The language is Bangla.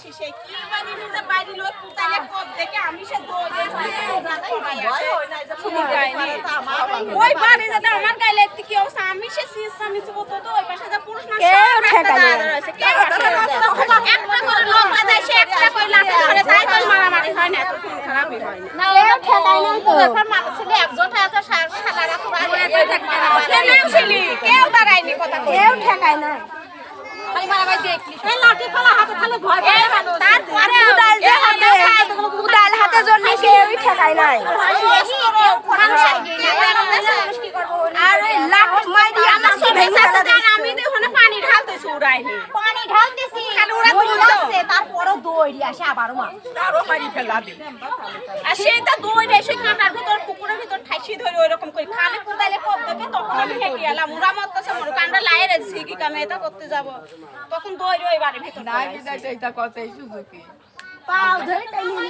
বেশি সে কি বাড়ি নিজে বাড়ি লোক কুতালে কোপ দেখে আমি সে দৌড়ে ওই বাড়ি যাতে আমার গাইলে কি অবস্থা আমি সে আমি তো ওই পাশে যা পুরুষ মানুষ কেউ একটা করে লোক দেয় সে একটা করে লাঠি ধরে তাই তো মারামারি হয় না এত খারাপই হয় না কেউ ঠেকায় না তো এখন মানুষ ছেলে একজন এত শালারা তো কেউ দাঁড়ায়নি কথা কেউ ঠেকায় না খালি মারামারি দেখলি এই লাঠি ফেলা হাতে খালি ভয় পায় মানুষ তারপরে উদাল যে হাতে উদাল হাতে জন্য কেউই ঠেকায় নাই মানুষ কি করব আর ওই লাঠি মাইরি আমার সবে সাথে আমি ওখানে পানি ঢালতেছি উড়াইনি পানি ঢালতেছি খালি উড়া যাচ্ছে তারপরে দৌড়ি আসে আবারও মা তারও মারি ফেলা দে আর সেটা দৌড়ে এসে কাঁটার ভিতর পুকুরের ভিতর ঠাইসি ধরে ওইরকম করে খালে কুদালে পপ দেবে তখন আমি হেঁটে এলাম উড়া মরতেছে মনে কান্ডা লাইয়ে রেছি কি কামে এটা করতে যাব তখন দৌড়ে ওই বাড়ির ভিতর নাই বিদায় এটা কথাই সুযোগী পাও ধরে